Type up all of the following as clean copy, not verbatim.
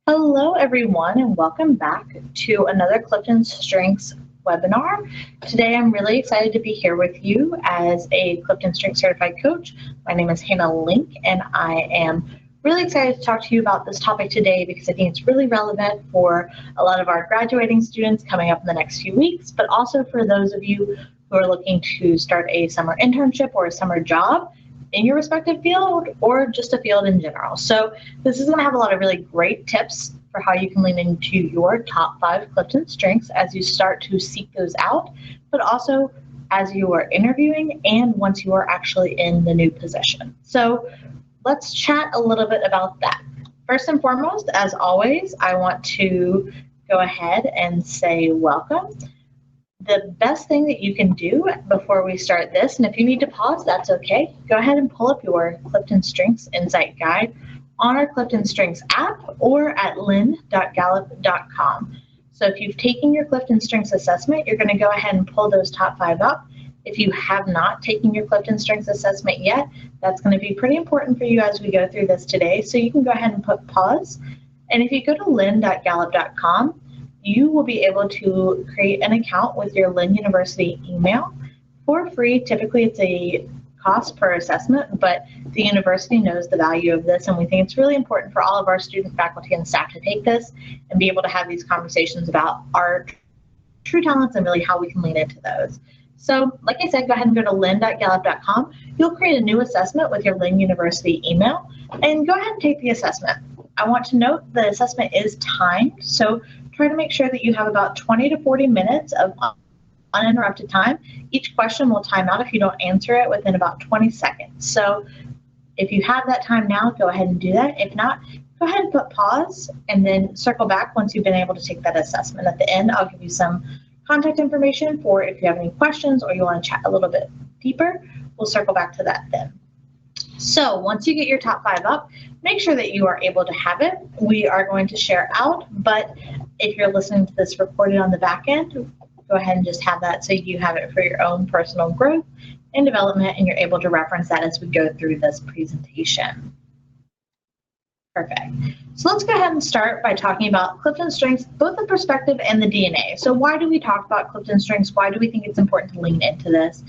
Hello, everyone, and welcome back to another CliftonStrengths webinar. Today, I'm really excited to be here with you as a CliftonStrengths certified coach. My name is Hannah Link, and I am really excited to talk to you about this topic today because I think it's really relevant for a lot of our graduating students coming up in the next few weeks, but also for those of you who are looking to start a summer internship or a summer job in your respective field or just a field in general. So this is going to have a lot of really great tips for how you can lean into your top 5 Clifton strengths as you start to seek those out, but also as you are interviewing and once you are actually in the new position. So let's chat a little bit about that. First and foremost, as always, I want to go ahead and say welcome. The best thing that you can do before we start this, and if you need to pause, that's okay, go ahead and pull up your CliftonStrengths Insight Guide on our CliftonStrengths app or at lynn.gallup.edu. So if you've taken your CliftonStrengths assessment, you're going to go ahead and pull those top 5 up. If you have not taken your CliftonStrengths assessment yet, that's going to be pretty important for you as we go through this today. So you can go ahead and put pause. And if you go to lynn.gallup.edu, you will be able to create an account with your Lynn University email for free. Typically, it's a cost per assessment, but the university knows the value of this, and we think it's really important for all of our student, faculty, and staff to take this and be able to have these conversations about our true talents and really how we can lean into those. So, like I said, go ahead and go to lynn.gallup.com. You'll create a new assessment with your Lynn University email, and go ahead and take the assessment. I want to note the assessment is timed, so try to make sure that you have about 20 to 40 minutes of uninterrupted time. Each question will time out if you don't answer it within about 20 seconds. So if you have that time now, go ahead and do that. If not, go ahead and put pause and then circle back once you've been able to take that assessment. At the end, I'll give you some contact information for if you have any questions or you want to chat a little bit deeper. We'll circle back to that then. So once you get your top 5 up, make sure that you are able to have it. We are going to share out, but if you're listening to this recorded on the back end, go ahead and just have that so you have it for your own personal growth and development, and you're able to reference that as we go through this presentation. Perfect. So let's go ahead and start by talking about CliftonStrengths, both the perspective and the DNA. So why do we talk about CliftonStrengths? Why do we think it's important to lean into this?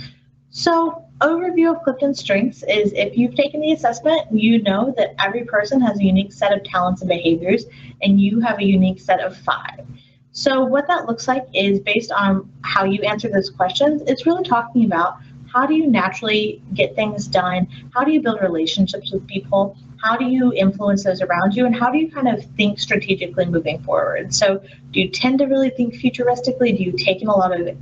So overview of CliftonStrengths is if you've taken the assessment, you know that every person has a unique set of talents and behaviors, and you have a unique set of 5. So what that looks like is based on how you answer those questions, it's really talking about how do you naturally get things done, how do you build relationships with people, how do you influence those around you, and how do you kind of think strategically moving forward. So do you tend to really think futuristically? Do you take in a lot of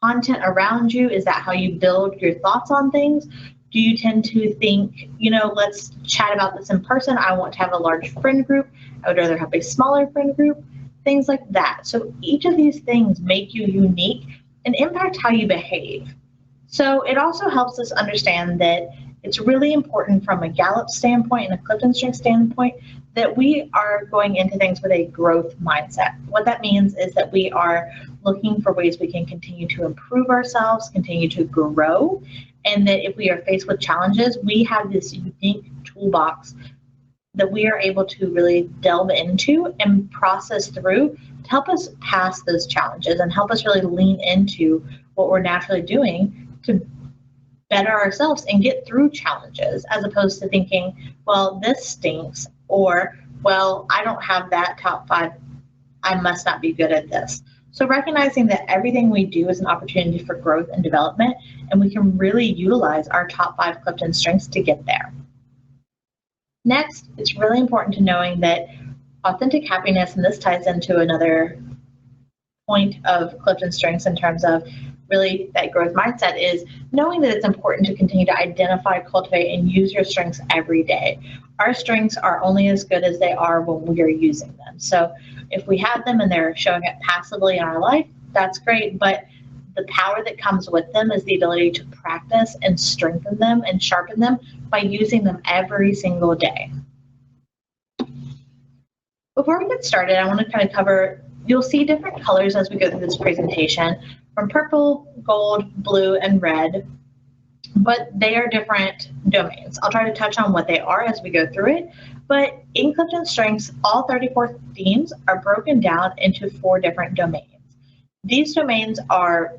content around you? Is that how you build your thoughts on things? Do you tend to think, let's chat about this in person? I want to have a large friend group. I would rather have a smaller friend group. Things like that. So each of these things make you unique and impact how you behave. So it also helps us understand that it's really important from a Gallup standpoint and a CliftonStrengths standpoint that we are going into things with a growth mindset. What that means is that we are looking for ways we can continue to improve ourselves, continue to grow, and that if we are faced with challenges, we have this unique toolbox that we are able to really delve into and process through to help us pass those challenges and help us really lean into what we're naturally doing to better ourselves and get through challenges, as opposed to thinking, well, this stinks, or, well, I don't have that top 5, I must not be good at this. So recognizing that everything we do is an opportunity for growth and development, and we can really utilize our top 5 CliftonStrengths to get there. Next, it's really important to knowing that authentic happiness, and this ties into another point of CliftonStrengths in terms of really that growth mindset, is knowing that it's important to continue to identify, cultivate, and use your strengths every day. Our strengths are only as good as they are when we are using them. So if we have them and they're showing up passively in our life, that's great, but the power that comes with them is the ability to practice and strengthen them and sharpen them by using them every single day. Before we get started, I want to kind of cover, you'll see different colors as we go through this presentation, from purple, gold, blue, and red, but they are different domains. I'll try to touch on what they are as we go through it, But in CliftonStrengths, all 34 themes are broken down into 4 different domains. These domains are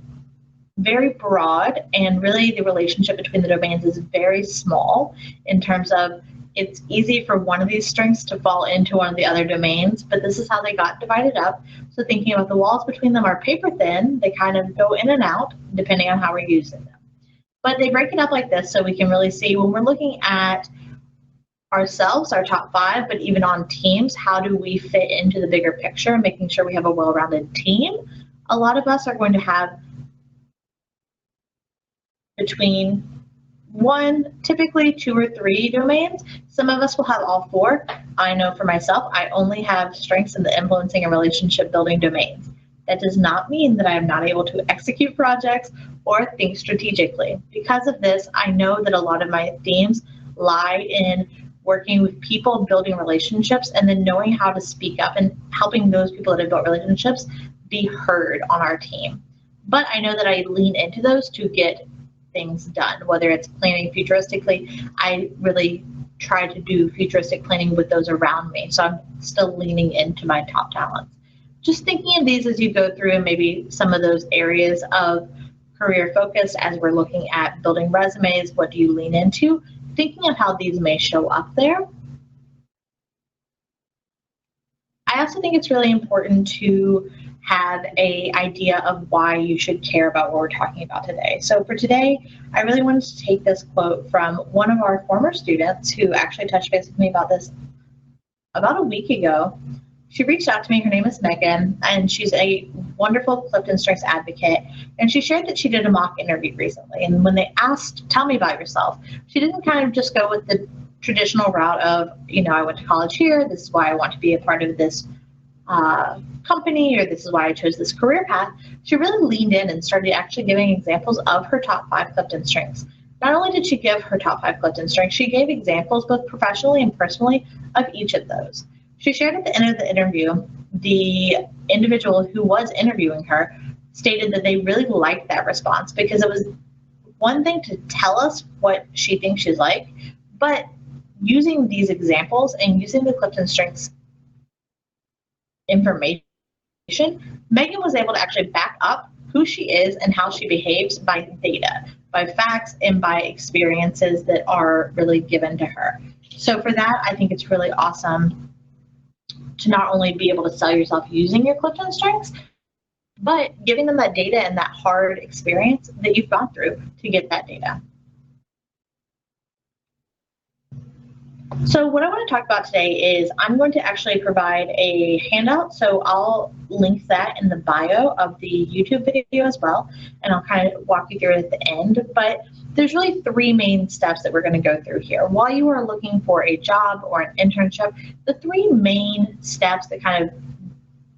very broad, and really the relationship between the domains is very small in terms of it's easy for one of these strengths to fall into one of the other domains, but this is how they got divided up. So thinking about the walls between them are paper thin, they kind of go in and out depending on how we're using them. But they break it up like this so we can really see when we're looking at ourselves, our top 5, but even on teams, how do we fit into the bigger picture, making sure we have a well-rounded team. A lot of us are going to have between 1, typically 2 or 3 domains. Some of us will have all 4. I know for myself, I only have strengths in the influencing and relationship building domains. That does not mean that I am not able to execute projects or think strategically. Because of this, I know that a lot of my themes lie in working with people, building relationships, and then knowing how to speak up and helping those people that have built relationships be heard on our team. But I know that I lean into those to get things done, whether it's planning futuristically. I really try to do futuristic planning with those around me, so I'm still leaning into my top talents. Just thinking of these as you go through and maybe some of those areas of career focus as we're looking at building resumes, what do you lean into? Thinking of how these may show up there. I also think it's really important to have an idea of why you should care about what we're talking about today. So for today, I really wanted to take this quote from one of our former students who actually touched base with me about this about a week ago. She reached out to me. Her name is Megan, and she's a wonderful CliftonStrengths advocate. And she shared that she did a mock interview recently. And when they asked, tell me about yourself, she didn't kind of just go with the traditional route of, I went to college here. This is why I want to be a part of this company, or this is why I chose this career path. She really leaned in and started actually giving examples of her top 5 CliftonStrengths. Not only did she give her top 5 CliftonStrengths, she gave examples both professionally and personally of each of those. She shared at the end of the interview, the individual who was interviewing her stated that they really liked that response because it was one thing to tell us what she thinks she's like, but using these examples and using the CliftonStrengths information, Megan was able to actually back up who she is and how she behaves by data, by facts, and by experiences that are really given to her. So for that, I think it's really awesome to not only be able to sell yourself using your CliftonStrengths, but giving them that data and that hard experience that you've gone through to get that data. So what I want to talk about today is I'm going to actually provide a handout. So I'll link that in the bio of the YouTube video as well, and I'll kind of walk you through it at the end. But there's really 3 main steps that we're going to go through here. While you are looking for a job or an internship, the 3 main steps that kind of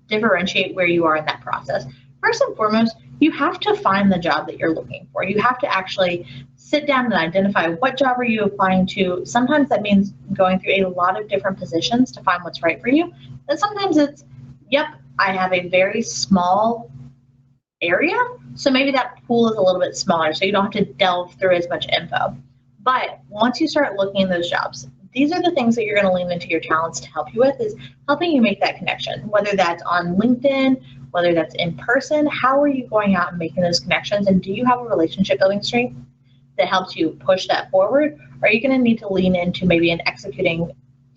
differentiate where you are in that process. First and foremost, you have to find the job that you're looking for. You have to actually sit down and identify what job are you applying to. Sometimes that means going through a lot of different positions to find what's right for you. And sometimes it's, yep, I have a very small area, so maybe that pool is a little bit smaller, so you don't have to delve through as much info. But once you start looking at those jobs, these are the things that you're going to lean into your talents to help you with, is helping you make that connection, whether that's on LinkedIn, whether that's in person. How are you going out and making those connections? And do you have a relationship building strength that helps you push that forward? Or are you going to need to lean into maybe an executing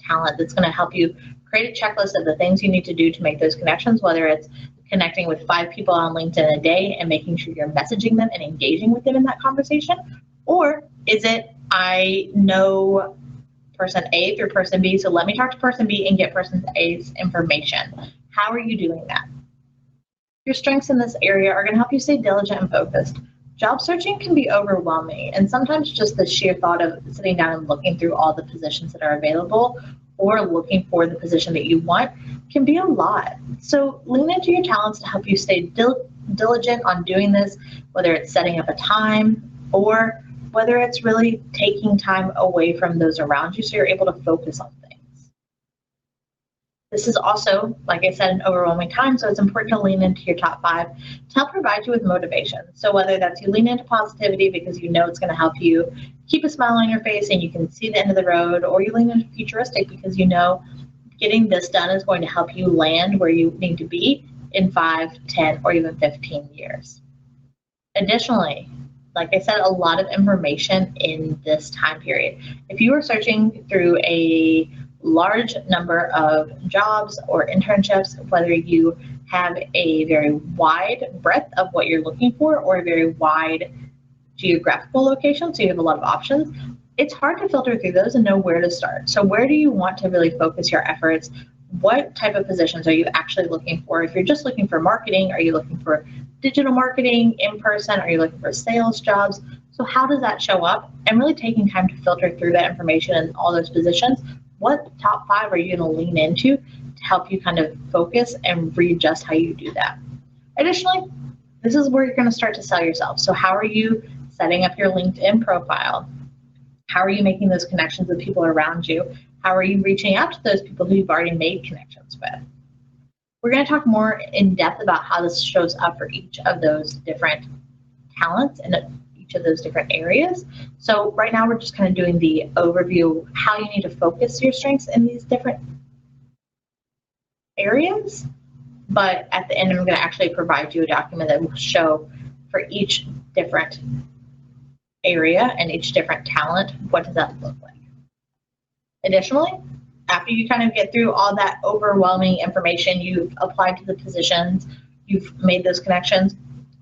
talent that's going to help you create a checklist of the things you need to do to make those connections, whether it's connecting with 5 people on LinkedIn a day and making sure you're messaging them and engaging with them in that conversation? Or is it, I know person A through person B, so let me talk to person B and get person A's information. How are you doing that? Your strengths in this area are going to help you stay diligent and focused. Job searching can be overwhelming, and sometimes just the sheer thought of sitting down and looking through all the positions that are available or looking for the position that you want can be a lot. So lean into your talents to help you stay diligent on doing this, whether it's setting up a time or whether it's really taking time away from those around you so you're able to focus on things. This is also, like I said, an overwhelming time, so it's important to lean into your top 5 to help provide you with motivation. So whether that's you lean into positivity because you know it's going to help you keep a smile on your face and you can see the end of the road, or you lean into futuristic because you know getting this done is going to help you land where you need to be in 5, 10, or even 15 years. Additionally, like I said, a lot of information in this time period. If you are searching through a large number of jobs or internships, whether you have a very wide breadth of what you're looking for or a very wide geographical location, so you have a lot of options, it's hard to filter through those and know where to start. So where do you want to really focus your efforts? What type of positions are you actually looking for? If you're just looking for marketing, are you looking for digital marketing, in person? Are you looking for sales jobs? So how does that show up? And really taking time to filter through that information and all those positions. What top 5 are you going to lean into to help you kind of focus and readjust how you do that? Additionally, this is where you're going to start to sell yourself. So how are you setting up your LinkedIn profile? How are you making those connections with people around you? How are you reaching out to those people who you've already made connections with? We're going to talk more in depth about how this shows up for each of those different talents and each of those different areas. So right now we're just kind of doing the overview of how you need to focus your strengths in these different areas. But at the end, I'm going to actually provide you a document that will show for each different area and each different talent, what does that look like? Additionally, after you kind of get through all that overwhelming information, you've applied to the positions, you've made those connections,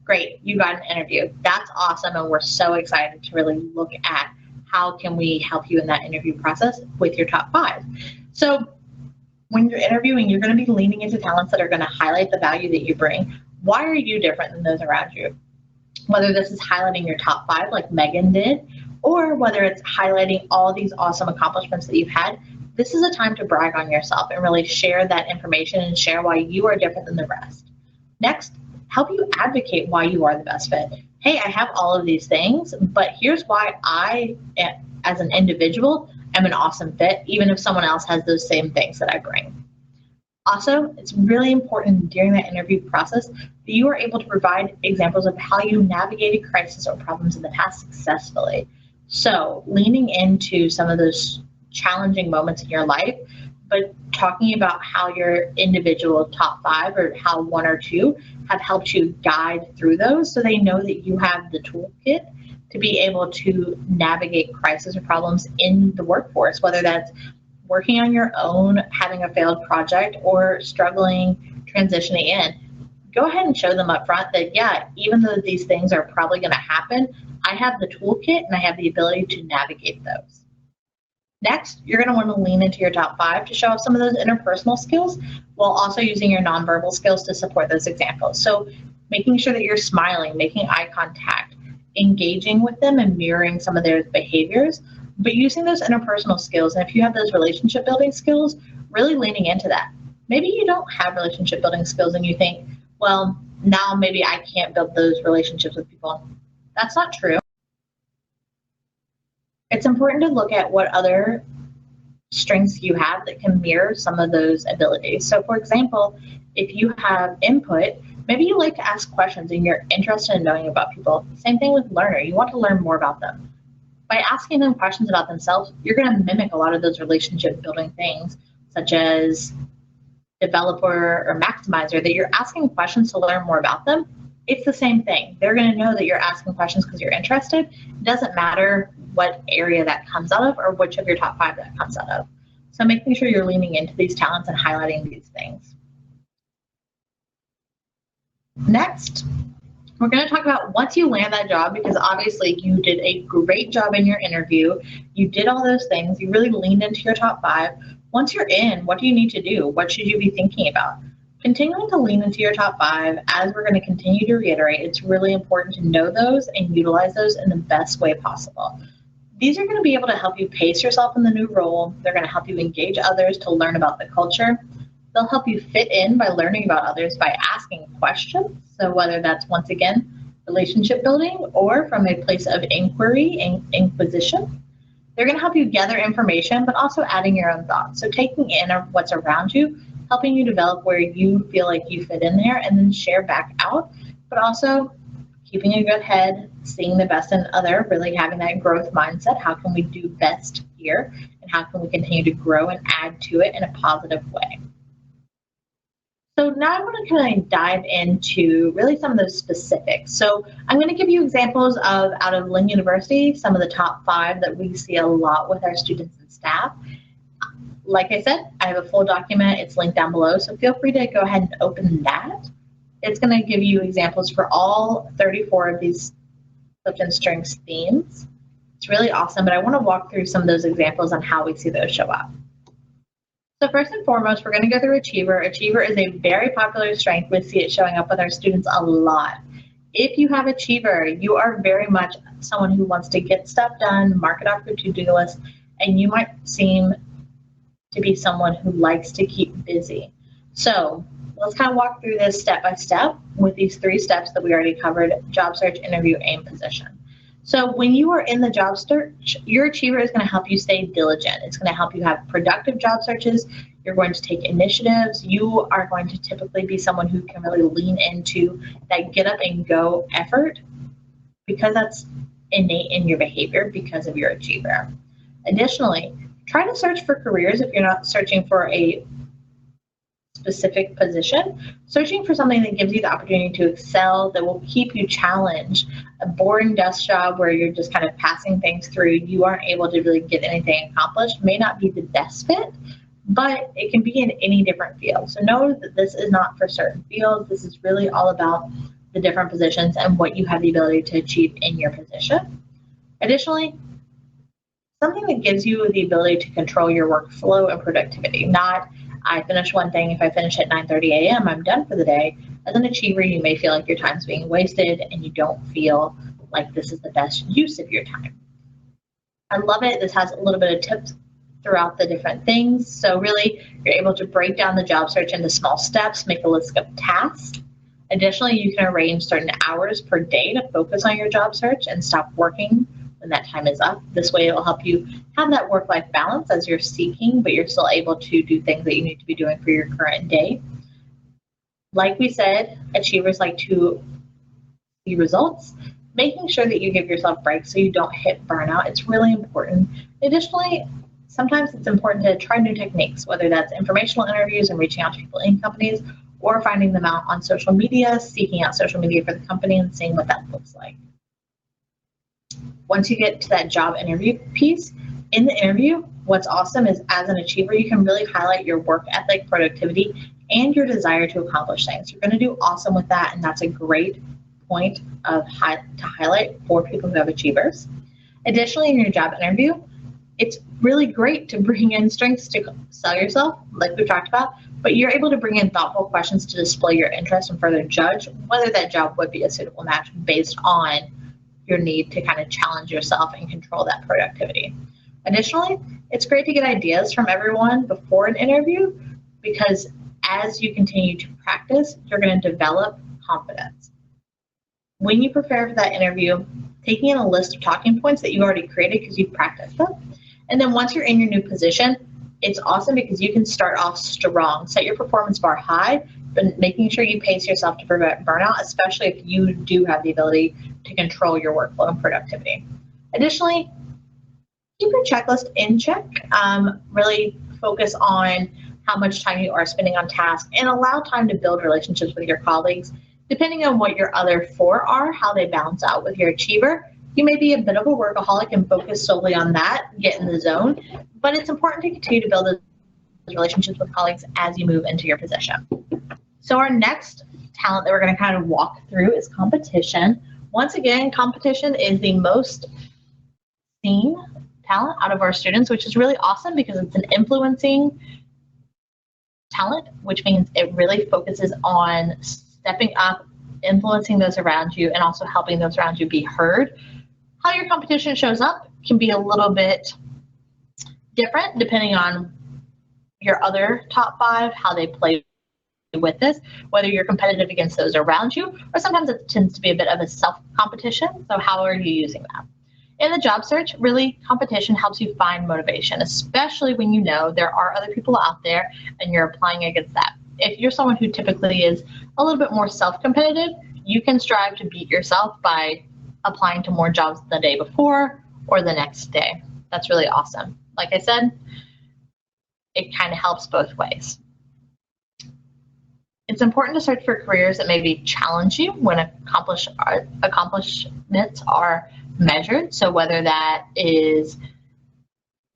great, you got an interview. That's awesome, and we're so excited to really look at how can we help you in that interview process with your top 5. So when you're interviewing, you're going to be leaning into talents that are going to highlight the value that you bring. Why are you different than those around you? Whether this is highlighting your top 5 like Megan did, or whether it's highlighting all these awesome accomplishments that you've had, this is a time to brag on yourself and really share that information and share why you are different than the rest. Next, help you advocate why you are the best fit. Hey, I have all of these things, but here's why I, as an individual, am an awesome fit, even if someone else has those same things that I bring. Also, it's really important during that interview process that you are able to provide examples of how you navigated crisis or problems in the past successfully. So leaning into some of those challenging moments in your life, but talking about how your individual top 5 or how 1 or 2 have helped you guide through those so they know that you have the toolkit to be able to navigate crisis or problems in the workforce, whether that's working on your own, having a failed project, or struggling transitioning in. Go ahead and show them up front that, yeah, even though these things are probably going to happen, I have the toolkit and I have the ability to navigate those. Next, you're going to want to lean into your top 5 to show off some of those interpersonal skills while also using your nonverbal skills to support those examples. So making sure that you're smiling, making eye contact, engaging with them and mirroring some of their behaviors, but using those interpersonal skills. And if you have those relationship building skills, really leaning into that. Maybe you don't have relationship building skills and you think, well, now maybe I can't build those relationships with people. That's not true. It's important to look at what other strengths you have that can mirror some of those abilities. So for example, if you have input, maybe you like to ask questions and you're interested in knowing about people. Same thing with learner, you want to learn more about them. By asking them questions about themselves, you're going to mimic a lot of those relationship building things, such as developer or maximizer, that you're asking questions to learn more about them. It's the same thing. They're going to know that you're asking questions because you're interested. It doesn't matter what area that comes out of or which of your top 5 that comes out of. So making sure you're leaning into these talents and highlighting these things. Next, we're going to talk about once you land that job, because obviously you did a great job in your interview. You did all those things. You really leaned into your top 5. Once you're in, what do you need to do? What should you be thinking about? Continuing to lean into your top 5, as we're going to continue to reiterate, it's really important to know those and utilize those in the best way possible. These are going to be able to help you pace yourself in the new role. They're going to help you engage others to learn about the culture. They'll help you fit in by learning about others by asking questions. So whether that's, once again, relationship building or from a place of inquiry and inquisition, they're going to help you gather information, but also adding your own thoughts. So taking in what's around you helping you develop where you feel like you fit in there and then share back out, but also keeping a good head, seeing the best in other, really having that growth mindset. How can we do best here, and how can we continue to grow and add to it in a positive way? So now I want to kind of dive into really some of those specifics. So I'm going to give you examples of, out of Lynn University, some of the top 5 that we see a lot with our students and staff. Like I said, I have a full document. It's linked down below, so feel free to go ahead and open that. It's going to give you examples for all 34 of these CliftonStrengths themes. It's really awesome, but I want to walk through some of those examples on how we see those show up. So first and foremost, we're going to go through Achiever. Achiever is a very popular strength. We see it showing up with our students a lot. If you have Achiever, you are very much someone who wants to get stuff done, mark it off your to-do list, and you might seem to be someone who likes to keep busy. So let's kind of walk through this step by step with these 3 steps that we already covered: job search, interview, and position. So when you are in the job search, your Achiever is going to help you stay diligent. It's going to help you have productive job searches. You're going to take initiatives. You are going to typically be someone who can really lean into that get up and go effort, because that's innate in your behavior because of your Achiever. Additionally, try to search for careers if you're not searching for a specific position. Searching for something that gives you the opportunity to excel, that will keep you challenged. A boring desk job where you're just kind of passing things through, you aren't able to really get anything accomplished, may not be the best fit, but it can be in any different field. So know that this is not for certain fields. This is really all about the different positions and what you have the ability to achieve in your position. Additionally, something that gives you the ability to control your workflow and productivity. Not, I finish one thing, if I finish at 9:30 a.m., I'm done for the day. As an Achiever, you may feel like your time's being wasted and you don't feel like this is the best use of your time. I love it. This has a little bit of tips throughout the different things. So really, you're able to break down the job search into small steps, make a list of tasks. Additionally, you can arrange certain hours per day to focus on your job search and stop working when that time is up. This way, it will help you have that work-life balance as you're seeking, but you're still able to do things that you need to be doing for your current day. Like we said, Achievers like to see results. Making sure that you give yourself breaks so you don't hit burnout, it's really important. Additionally, sometimes it's important to try new techniques, whether that's informational interviews and reaching out to people in companies, or finding them out on social media, seeking out social media for the company and seeing what that looks like. Once you get to that job interview piece, in the interview, what's awesome is, as an Achiever, you can really highlight your work ethic, productivity, and your desire to accomplish things. You're going to do awesome with that, and that's a great point to highlight for people who have Achievers. Additionally, in your job interview, it's really great to bring in strengths to sell yourself, like we've talked about, but you're able to bring in thoughtful questions to display your interest and further judge whether that job would be a suitable match based on your need to kind of challenge yourself and control that productivity. Additionally, it's great to get ideas from everyone before an interview, because as you continue to practice, you're going to develop confidence. When you prepare for that interview, taking in a list of talking points that you've already created because you've practiced them, and then once you're in your new position, it's awesome because you can start off strong, set your performance bar high, but making sure you pace yourself to prevent burnout, especially if you do have the ability to control your workflow and productivity. Additionally, keep your checklist in check. Really focus on how much time you are spending on tasks, and allow time to build relationships with your colleagues. Depending on what your other 4 are, how they balance out with your Achiever, you may be a bit of a workaholic and focus solely on that, get in the zone, but it's important to continue to build those relationships with colleagues as you move into your position. So our next talent that we're going to kind of walk through is competition. Once again, competition is the most seen talent out of our students, which is really awesome because it's an influencing talent, which means it really focuses on stepping up, influencing those around you, and also helping those around you be heard. How your competition shows up can be a little bit different depending on your other top 5, how they play with this, whether you're competitive against those around you, or sometimes it tends to be a bit of a self-competition. So how are you using that? In the job search, really, competition helps you find motivation, especially when you know there are other people out there and you're applying against that. If you're someone who typically is a little bit more self-competitive, you can strive to beat yourself by applying to more jobs the day before or the next day. That's really awesome. Like I said, it kind of helps both ways. It's important to search for careers that maybe challenge you when accomplishments are measured. So whether that is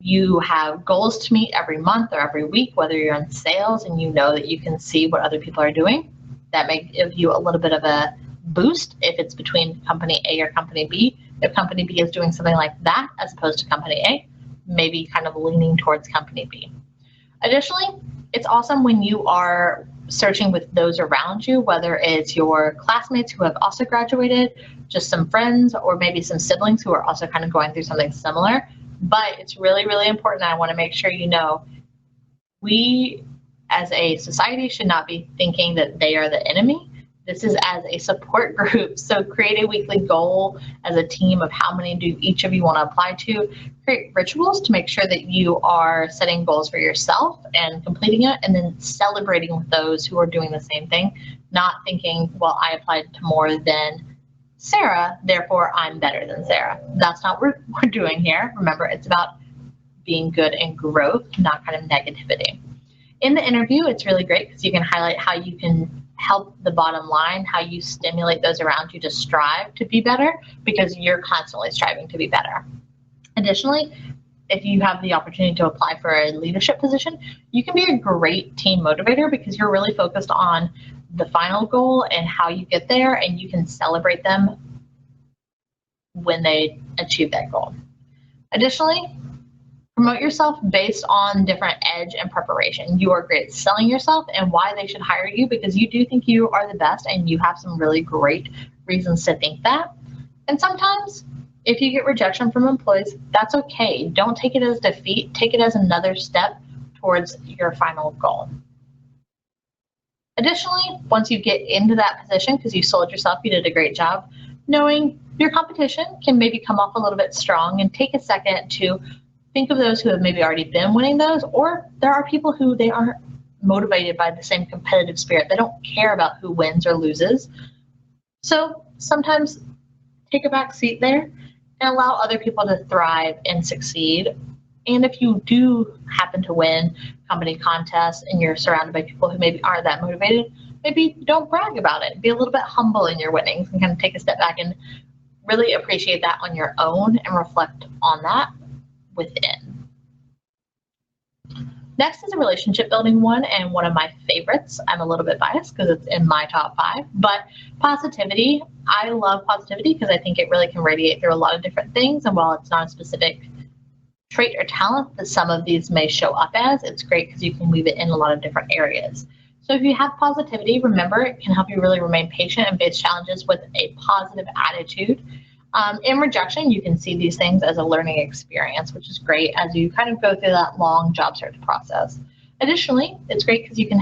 you have goals to meet every month or every week, whether you're in sales and you know that you can see what other people are doing, that may give you a little bit of a boost if it's between company A or company B. If company B is doing something like that as opposed to company A, maybe kind of leaning towards company B. Additionally, it's awesome when you are searching with those around you, whether it's your classmates who have also graduated, just some friends, or maybe some siblings who are also kind of going through something similar. But it's really, really important. I want to make sure you know we as a society should not be thinking that they are the enemy. This is as a support group. So create a weekly goal as a team of how many do each of you want to apply to. Create rituals to make sure that you are setting goals for yourself and completing it, and then celebrating with those who are doing the same thing, not thinking, well, I applied to more than Sarah, therefore I'm better than Sarah. That's not what we're doing here. Remember, it's about being good and growth, not kind of negativity. In the interview, it's really great because you can highlight how you can help the bottom line, how you stimulate those around you to strive to be better, because you're constantly striving to be better. Additionally, if you have the opportunity to apply for a leadership position, you can be a great team motivator because you're really focused on the final goal and how you get there, and you can celebrate them when they achieve that goal. Additionally, promote yourself based on different edge and preparation. You are great at selling yourself and why they should hire you, because you do think you are the best and you have some really great reasons to think that. And sometimes if you get rejection from employees, that's okay. Don't take it as defeat. Take it as another step towards your final goal. Additionally, once you get into that position, because you sold yourself, you did a great job, knowing your competition can maybe come off a little bit strong, and take a second to think of those who have maybe already been winning those, or there are people who they aren't motivated by the same competitive spirit. They don't care about who wins or loses. So sometimes take a back seat there and allow other people to thrive and succeed. And if you do happen to win company contests and you're surrounded by people who maybe aren't that motivated, maybe don't brag about it. Be a little bit humble in your winnings and kind of take a step back and really appreciate that on your own and reflect on that within. Next is a relationship building one, and one of my favorites. I'm a little bit biased because it's in my top 5, but positivity. I love positivity because I think it really can radiate through a lot of different things, and while it's not a specific trait or talent that some of these may show up as, it's great because you can weave it in a lot of different areas. So if you have positivity, remember, it can help you really remain patient and face challenges with a positive attitude. In rejection, you can see these things as a learning experience, which is great as you kind of go through that long job search process. Additionally, it's great because you can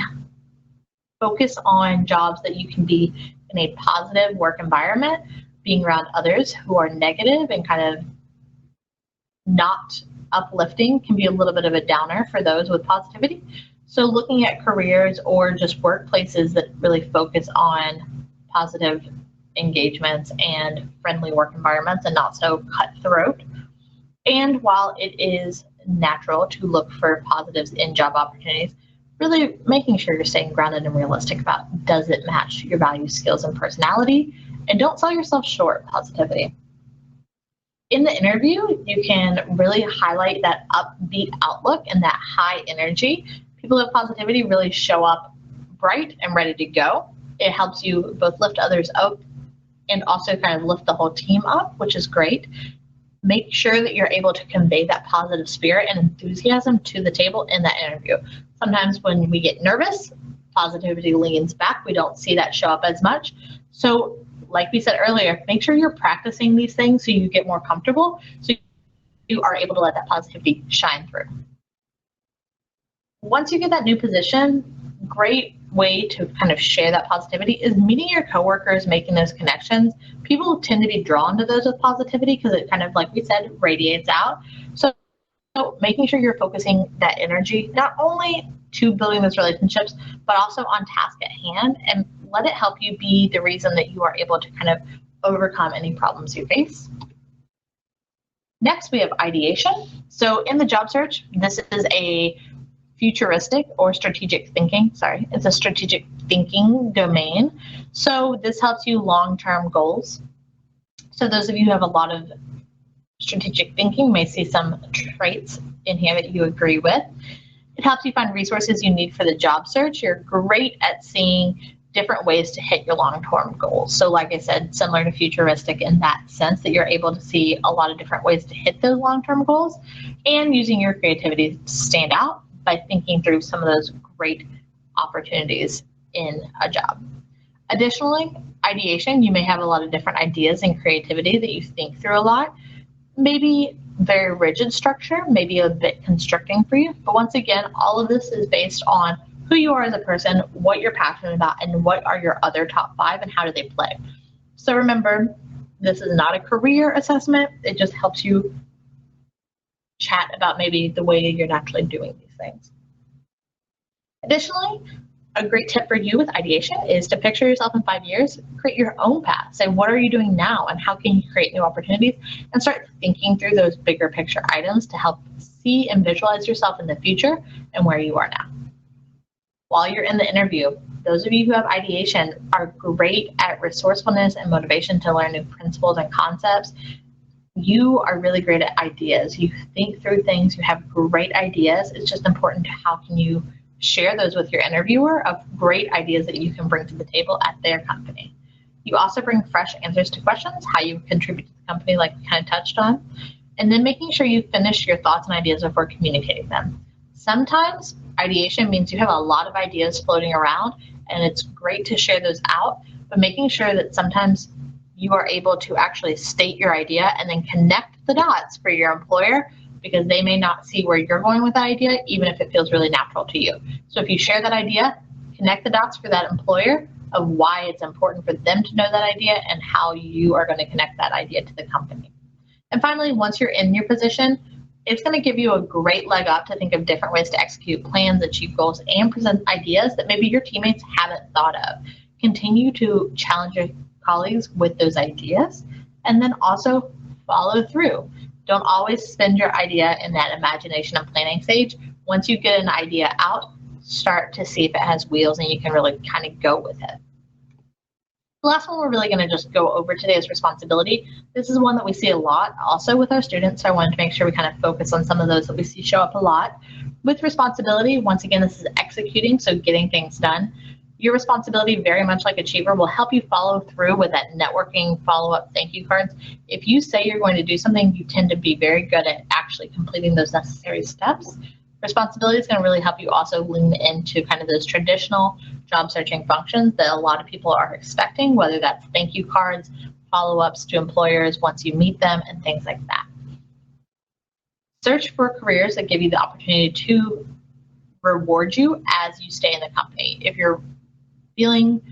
focus on jobs that you can be in a positive work environment. Being around others who are negative and kind of not uplifting can be a little bit of a downer for those with positivity. So looking at careers or just workplaces that really focus on positive engagements and friendly work environments and not so cutthroat. And while it is natural to look for positives in job opportunities, really making sure you're staying grounded and realistic about, does it match your values, skills, and personality? And don't sell yourself short positivity. In the interview, you can really highlight that upbeat outlook and that high energy. People with positivity really show up bright and ready to go. It helps you both lift others up and also kind of lift the whole team up, which is great. Make sure that you're able to convey that positive spirit and enthusiasm to the table in that interview. Sometimes when we get nervous, positivity leans back. We don't see that show up as much. So like we said earlier, make sure you're practicing these things so you get more comfortable, so you are able to let that positivity shine through. Once you get that new position, great way to kind of share that positivity is meeting your coworkers, making those connections. People tend to be drawn to those with positivity because it kind of, like we said, radiates out. So making sure you're focusing that energy not only to building those relationships, but also on task at hand, and let it help you be the reason that you are able to kind of overcome any problems you face. Next, we have ideation. So in the job search, this is a futuristic or strategic thinking, it's a strategic thinking domain. So this helps you long-term goals. So those of you who have a lot of strategic thinking may see some traits in here that you agree with. It helps you find resources you need for the job search. You're great at seeing different ways to hit your long-term goals. So like I said, similar to futuristic in that sense that you're able to see a lot of different ways to hit those long-term goals and using your creativity to stand out by thinking through some of those great opportunities in a job. Additionally, ideation, you may have a lot of different ideas and creativity that you think through a lot. Maybe very rigid structure, maybe a bit constricting for you. But once again, all of this is based on who you are as a person, what you're passionate about, and what are your other top 5 and how do they play. So remember, this is not a career assessment. It just helps you chat about maybe the way you're naturally doing these things. Additionally, a great tip for you with ideation is to picture yourself in 5 years, create your own path. Say, what are you doing now and how can you create new opportunities, and start thinking through those bigger picture items to help see and visualize yourself in the future and where you are now. While you're in the interview, those of you who have ideation are great at resourcefulness and motivation to learn new principles and concepts. You are really great at ideas. You think through things, you have great ideas. It's just important to how can you share those with your interviewer of great ideas that you can bring to the table at their company. You also bring fresh answers to questions, how you contribute to the company like we kind of touched on, and then making sure you finish your thoughts and ideas before communicating them. Sometimes ideation means you have a lot of ideas floating around and it's great to share those out, but making sure that sometimes you are able to actually state your idea and then connect the dots for your employer, because they may not see where you're going with that idea, even if it feels really natural to you. So if you share that idea, connect the dots for that employer of why it's important for them to know that idea and how you are going to connect that idea to the company. And finally, once you're in your position, it's going to give you a great leg up to think of different ways to execute plans, achieve goals, and present ideas that maybe your teammates haven't thought of. Continue to challenge your colleagues with those ideas, and then also follow through. Don't always spend your idea in that imagination and planning stage. Once you get an idea out, start to see if it has wheels and you can really kind of go with it. The last one we're really going to just go over today is responsibility. This is one that we see a lot also with our students, so I wanted to make sure we kind of focus on some of those that we see show up a lot. With responsibility, once again, this is executing, so getting things done. Your responsibility, very much like Achiever, will help you follow through with that networking follow-up thank you cards. If you say you're going to do something, you tend to be very good at actually completing those necessary steps. Responsibility is going to really help you also lean into kind of those traditional job searching functions that a lot of people are expecting, whether that's thank you cards, follow-ups to employers once you meet them, and things like that. Search for careers that give you the opportunity to reward you as you stay in the company. If you're feeling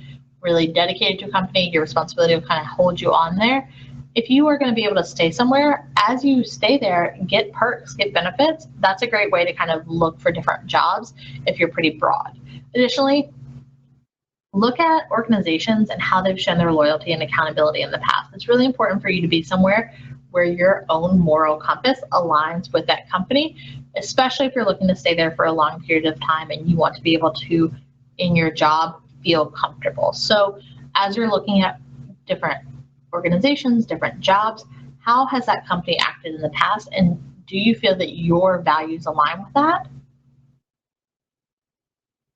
really dedicated to a company, your responsibility will kind of hold you on there. If you are going to be able to stay somewhere, as you stay there, get perks, get benefits. That's a great way to kind of look for different jobs if you're pretty broad. Additionally, look at organizations and how they've shown their loyalty and accountability in the past. It's really important for you to be somewhere where your own moral compass aligns with that company, especially if you're looking to stay there for a long period of time and you want to be able to, in your job, feel comfortable. So as you're looking at different organizations, different jobs, how has that company acted in the past, and do you feel that your values align with that?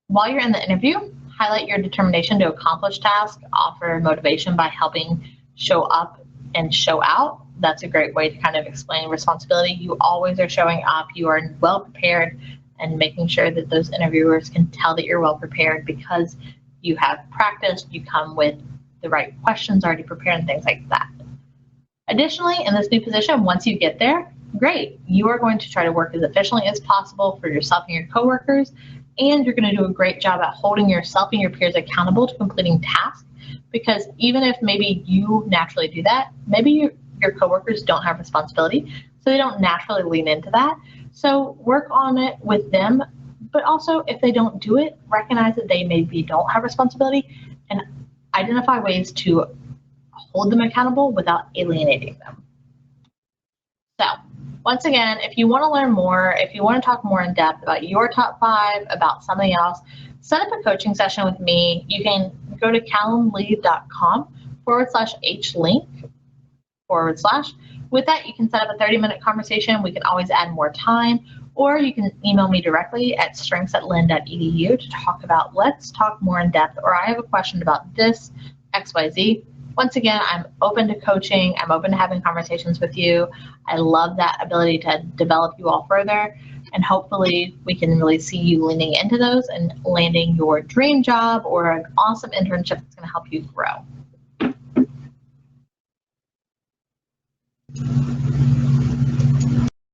While you're in the interview, highlight your determination to accomplish tasks, offer motivation by helping show up and show out. That's a great way to kind of explain responsibility. You always are showing up, you are well prepared, and making sure that those interviewers can tell that you're well prepared because you have practiced, you come with the right questions already prepared and things like that. Additionally, in this new position, once you get there, great. You are going to try to work as efficiently as possible for yourself and your coworkers, and you're going to do a great job at holding yourself and your peers accountable to completing tasks, because even if maybe you naturally do that, maybe your coworkers don't have responsibility, so they don't naturally lean into that. So work on it with them, but also if they don't do it, recognize that they maybe don't have responsibility and identify ways to hold them accountable without alienating them. So once again, if you want to learn more, if you want to talk more in depth about your top 5, about something else, set up a coaching session with me. You can go to calendly.com/hlink/. With that, you can set up a 30-minute conversation. We can always add more time, or you can email me directly at strengths@lynn.gallup.edu to talk about, let's talk more in depth, or I have a question about this, XYZ. Once again, I'm open to coaching. I'm open to having conversations with you. I love that ability to develop you all further, and hopefully we can really see you leaning into those and landing your dream job or an awesome internship that's going to help you grow.